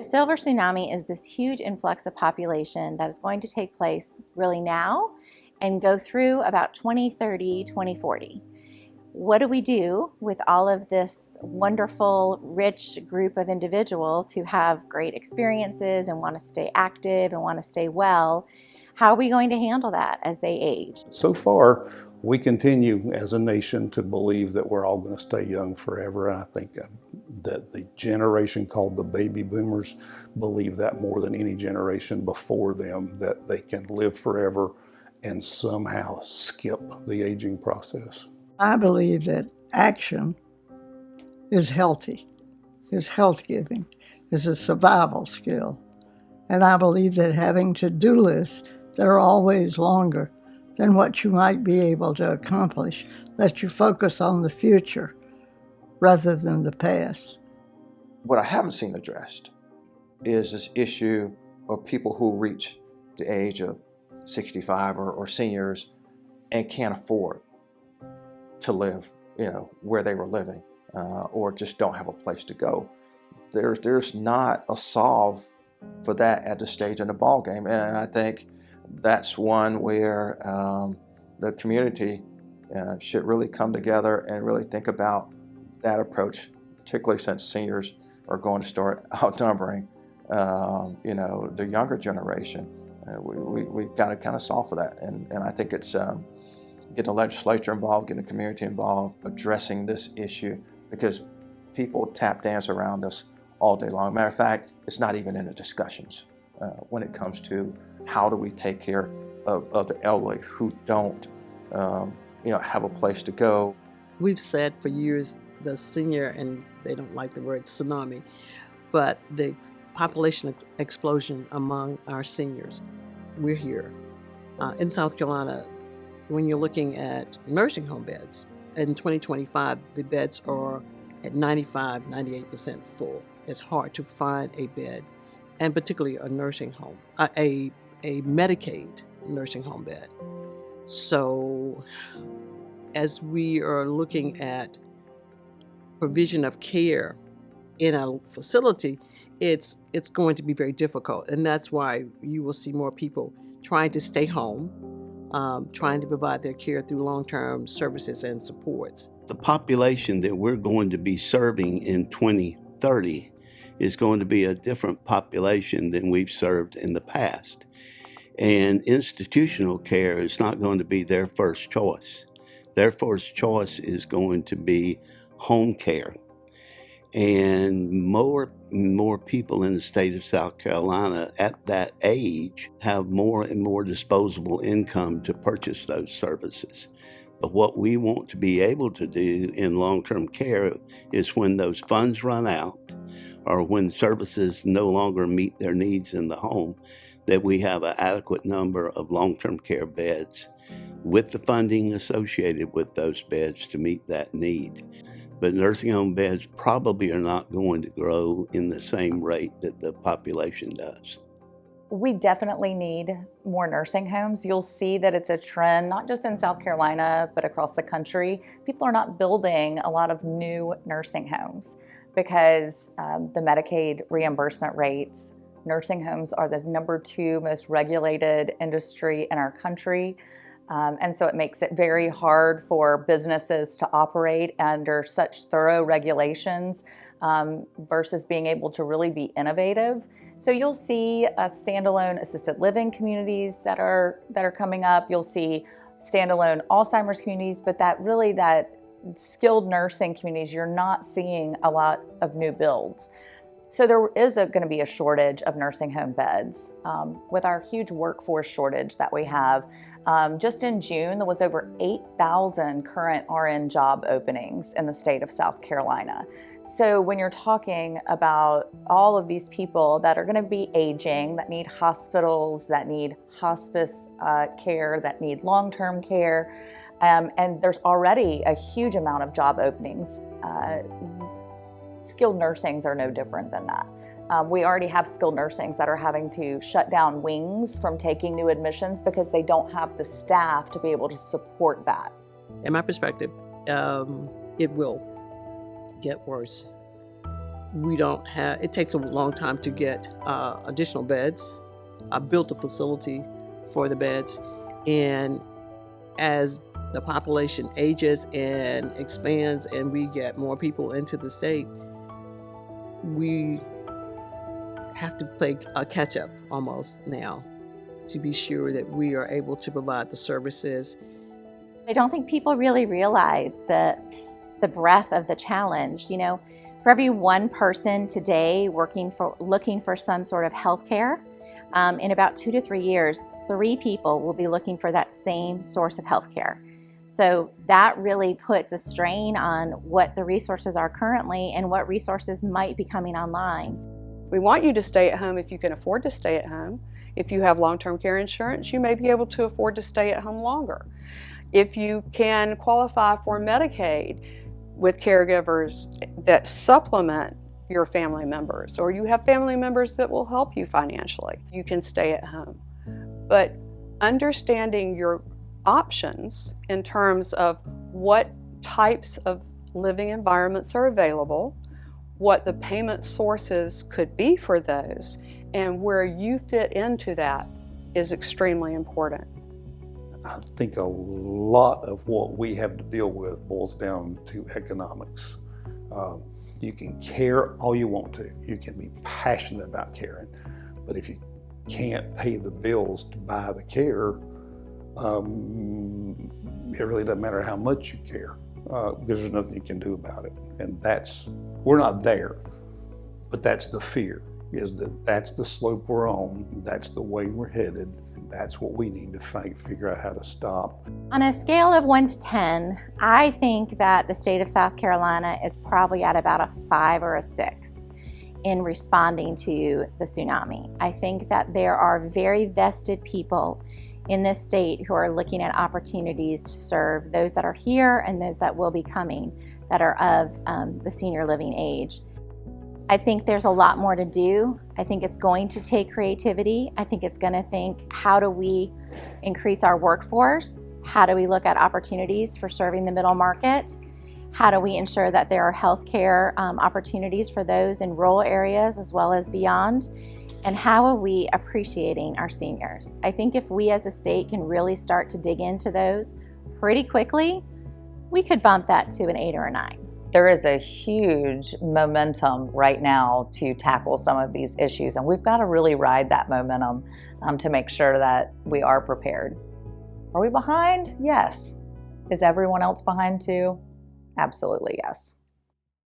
The Silver Tsunami is this huge influx of population that is going to take place really now and go through about 2030, 2040. What do we do with all of this wonderful, rich group of individuals who have great experiences and want to stay active and want to stay well? How are we going to handle that as they age? So far, we continue as a nation to believe that we're all going to stay young forever. And I think that the generation called the baby boomers believe that more than any generation before them, that they can live forever and somehow skip the aging process. I believe that action is healthy, is health-giving, is a survival skill. And I believe that having to-do lists that are always longer than what you might be able to accomplish lets you focus on the future rather than the past. What I haven't seen addressed is this issue of people who reach the age of 65 or seniors and can't afford to live, where they were living, or just don't have a place to go. There's not a solve for that at this stage in the ball game, and I think that's one where the community should really come together and really think about that approach, particularly since seniors are going to start outnumbering, the younger generation. We've got to kind of solve for that, and I think it's getting the legislature involved, getting the community involved, addressing this issue, because people tap dance around us all day long. Matter of fact, it's not even in the discussions when it comes to how do we take care of the elderly who don't have a place to go. We've said for years the senior, and they don't like the word tsunami, but the population explosion among our seniors. We're here. In South Carolina, when you're looking at nursing home beds, in 2025, the beds are at 95, 98% full. It's hard to find a bed, and particularly a nursing home, a Medicaid nursing home bed. So as we are looking at provision of care in a facility, it's going to be very difficult. And that's why you will see more people trying to stay home, trying to provide their care through long-term services and supports. The population that we're going to be serving in 2030 is going to be a different population than we've served in the past. And institutional care is not going to be their first choice. Their first choice is going to be home care. And more people in the state of South Carolina at that age have more and more disposable income to purchase those services. But what we want to be able to do in long-term care is when those funds run out, or when services no longer meet their needs in the home, that we have an adequate number of long-term care beds with the funding associated with those beds to meet that need. But nursing home beds probably are not going to grow in the same rate that the population does. We definitely need more nursing homes. You'll see that it's a trend, not just in South Carolina, but across the country. People are not building a lot of new nursing homes because the Medicaid reimbursement rates. Nursing homes are the #2 most regulated industry in our country. And so it makes it very hard for businesses to operate under such thorough regulations versus being able to really be innovative. So you'll see standalone assisted living communities that are coming up. You'll see standalone Alzheimer's communities, but that skilled nursing communities, you're not seeing a lot of new builds. So there is going to be a shortage of nursing home beds. With our huge workforce shortage that we have, just in June, there was over 8,000 current RN job openings in the state of South Carolina. So when you're talking about all of these people that are going to be aging, that need hospitals, that need hospice care, that need long-term care, and there's already a huge amount of job openings, skilled nursings are no different than that. We already have skilled nursings that are having to shut down wings from taking new admissions because they don't have the staff to be able to support that. In my perspective, it will get worse. We don't have, it takes a long time to get additional beds. I built a facility for the beds, and as the population ages and expands and we get more people into the state, we have to play a catch-up almost now to be sure that we are able to provide the services. I don't think people really realize the breadth of the challenge. You know, for every one person today looking for some sort of health care, in about 2 to 3 years, 3 people will be looking for that same source of health care. So that really puts a strain on what the resources are currently and what resources might be coming online. We want you to stay at home if you can afford to stay at home. If you have long-term care insurance, you may be able to afford to stay at home longer. If you can qualify for Medicaid with caregivers that supplement your family members, or you have family members that will help you financially, you can stay at home. But understanding your options in terms of what types of living environments are available, what the payment sources could be for those, and where you fit into that is extremely important. I think a lot of what we have to deal with boils down to economics. You can care all you want to. You can be passionate about caring, but if you can't pay the bills to buy the care, it really doesn't matter how much you care, because there's nothing you can do about it. And we're not there, but that's the fear, is that's the slope we're on, that's the way we're headed, and that's what we need to figure out how to stop. On a scale of 1 to 10, I think that the state of South Carolina is probably at about a 5 or a 6 in responding to the tsunami. I think that there are very vested people in this state who are looking at opportunities to serve those that are here and those that will be coming that are of the senior living age. I think there's a lot more to do. I think it's going to take creativity. I think it's going to think, how do we increase our workforce? How do we look at opportunities for serving the middle market? How do we ensure that there are healthcare opportunities for those in rural areas as well as beyond? And how are we appreciating our seniors? I think if we as a state can really start to dig into those pretty quickly, we could bump that to an 8 or a 9. There is a huge momentum right now to tackle some of these issues, and we've got to really ride that momentum to make sure that we are prepared. Are we behind? Yes. Is everyone else behind too? Absolutely yes.